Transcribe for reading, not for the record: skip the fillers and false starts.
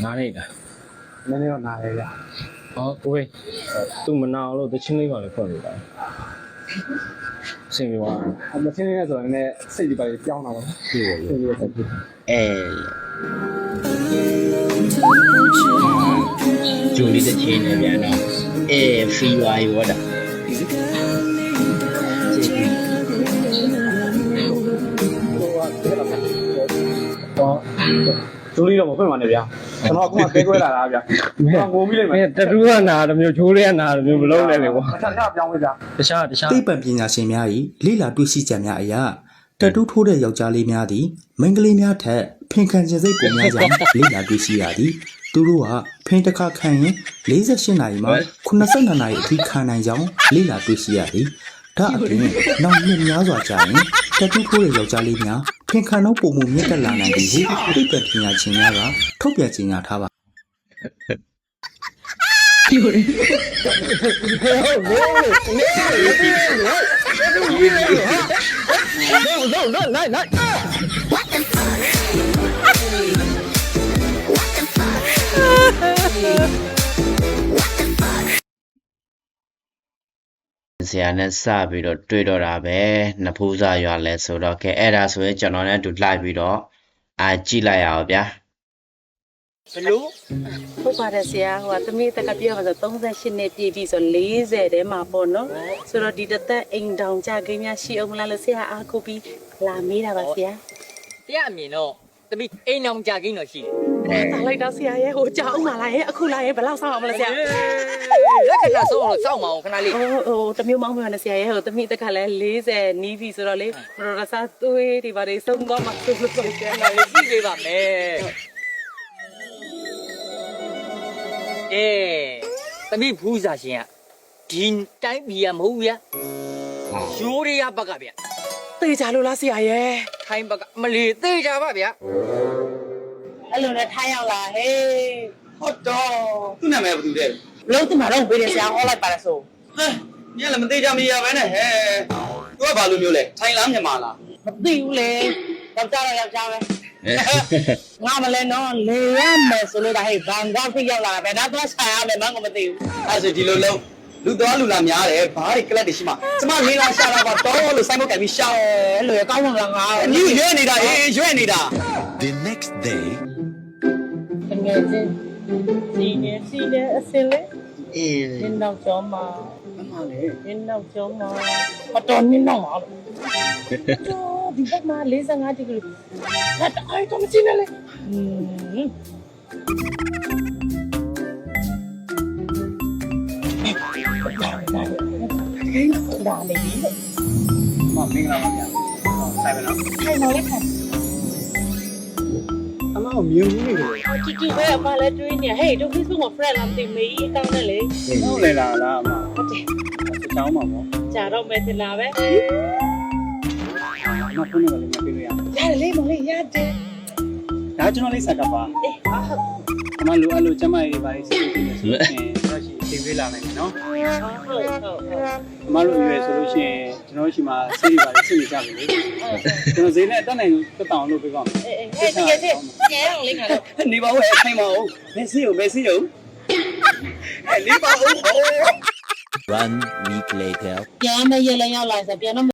နားနေတာ နည်းနည်းတော့နားရဲဗျာ ဟောကိုယ်သူမနာလို့တချင်းလေးပါလေဖွင့်လို့ပါစင်ပြော မချင်းနေဆိုတော့နည်းနည်းစိတ်ကြီးပါလေကြောင်းတာပါဟုတ်ပါဘူးစိတ်ကြီးတက်ပြီ ဂျိုလေးတစ်ချင်းနဲ့ပြန်တော့ဖီဝါရောတာ ဂျိုးလေးတော့မဖွင့်ပါနဲ့ဗျာကျွန်တော်အခုမှကဲကွဲလာတာဗျာငိုပြီးလိုက်မယ် တတူးကနာတမျိုးချိုးလေးကနာတမျိုးမလုံးနဲ့လေကွာ တခြားပြောင်းလိုက်ဗျာ တခြား သိပ္ပံပညာရှင်များ၏လေ့လာတွေ့ရှိချက်များအရတတူးထိုးတဲ့ယောက်ျားလေးများသည်မိန်းကလေးများထက်ဖင်ခံခြင်းစိတ်ပိုများကြောင်းလေ့လာတွေ့ရှိရသည်သူတို့ကဖင်တစ်ခါခံရင်48နာရီမှ82နာရီအထိခံနိုင်ကြောင်းလေ့လာတွေ့ရှိရသည်ဒါအပြင်နောက်နှစ်များစွာကြာရင်တတူးထိုးတဲ့ယောက်ျားလေးများဖင်ခံတော့ပုံမှုမြင့်တက်လာနိုင်သည်ဟုသိပ္ပံပညာရှင်များကထုတ်ပြန်ကြေညာထားပါ ဆရာနဲ့စပြီးတော့တွေ့တော့တာပဲနှစ်ဖူးစာရွာလဲဆိုတော့ကဲအဲ့ဒါဆိုရင်ကျွန်တော်နဲ့အတူလိုက်ပြီးတော့ကြည့်လိုက်ရအောင်ဗျာဘယ်လို ဟုတ်ပါတယ်ဆရာဟိုကသမီးတက်ကပြောမှာဆို38နှစ်ပြည့်ပြီဆို40ထဲမှာပေါ့နော်ဆိုတော့ဒီတစ်သက်အိမ်တောင်ကြကိန်းများရှိအောင်မလားလို့ဆရာအားကိုပြီးလာမေးတာပါဆရာ တရားအမြင်တော့တပိအိမ်အောင်ကြကိန်းတော့ရှိတယ် တာလိုက်တော့ဆရာရဲ့ဟိုကြောက်အောင်မလားရဲ့အခုလာရဲ့ဘယ်လောက်ဆောင်းအောင်မလဲဆရာ လက်ခဏဆုံးအောင်စောင့်မအောင်ခဏလေး ဟိုတမျိုးမောင်းမှန်းဆရာရဲ့ဟိုသမီးတက်ကလည်း40နီးပြီဆိုတော့လေပရိုဒစာသွေးဒီပါတွေစုံတော့မှဆိုလို့ဆရာ ခဏလေးကြည့်ပေးပါမယ်တပိဖူးစာရှင်ကဒီတိုင်းပြည်ကမဟုတ်ဘူးဗျာရိုးရဘက်ကဗျာ တေးကြလို့လားဆရာရဲ့ ထိုင်းဘက်ကမလီသေးကြပါဗျာ အဲ့လိုနဲ့ထိုင်းရောက်လာဟေး ဟုတ်တော့သူ့နာမည်ဘယ်သူလဲ လုံးတင်မှာတော့ပေးတယ်ဆရာဟောလိုက်ပါလားဆို ဟဲ့ညလည်းမသေးကြမရပဲနဲ့ဟဲ့သူကဘာလိုမျိုးလဲထိုင်လားမြန်မာလား မသိဘူးလေယောက်ျားတော့ယောက်ျားပဲငါမလဲနော်လေရမယ်ဆိုလို့ဒါဟဲ့ဘန်ကောက်ထိရောက်လာတာပဲဒါတော့ဆိုင်ရမယ်မငါမသိဘူး အဲ့ဆိုဒီလိုလုံးလူတော်လူလာများတယ်ဘာတွေကလပ်တွေရှိမှကျမလေးလာရှာလာပါတော့လို့စိုင်းမုတ်ကန်ပြီးရှာ အဲ့လိုရကောင်းမှလားငါ အနည်းရွေးနေတာရွေးနေတာ The next day. ငယ်ချင်းစီနေအစလေးနင်းတော့ကျော်မှာ အမှန်လေ နင်းတော့ကျော်မှာမတော်နင်းတော့မှာတော့ဒီဘက်မှာ45ဒီဂရီငါတိုင်းတော့မကြည့်နဲ့လေဒါလေး မမင်္ဂလာပါဗျာဆိုင်ပါနော် ထိုင်မလေးခံ အမေကိုမြင်ဘူးနေတယ် တီတီပဲအမလည်းတွေးနေဟေးတို့ Facebook မှာ friend လာမသိမေးအကောင်းနဲ့လေ ဟုတ်လေလားအမ ဟုတ်တယ် အချောင်းပါပေါ့ ကြာတော့မယ်ထင်လားပဲ အမဖုန်းနံပါတ်လေးမပေးလို့ရဘူး ရတယ်လေမလေးရတယ် ဒါကျွန်တော်လေးစက်ကပါ အေးဟာဟုတ် အမလိုအဲ့လိုကျမရေးတွေပါလေးစီးပြီးနေဆိုလို့ရှိရင်တော့ရှိသိပေးလာနိုင်တယ်နော် ဟုတ် အမလိုရွယ်ဆိုလို့ရှိရင်ကျွန်တော်ရှိမှာစီးတွေပါလေးစစ်နေကြပြီလေကျွန်တော်ဈေးနဲ့တက်နိုင်တက်တောင်လုပ်ပေးပါမယ် အေးဟဲ့တကယ်ချင်းကျဲအောင်လေးကတော့ နေပါဦးအခိုင်ပါဦးမက်ဆီယိုနေပါဦး 1 week later. ပြန်မရလဲရောက်လာဆိုပြန်တော့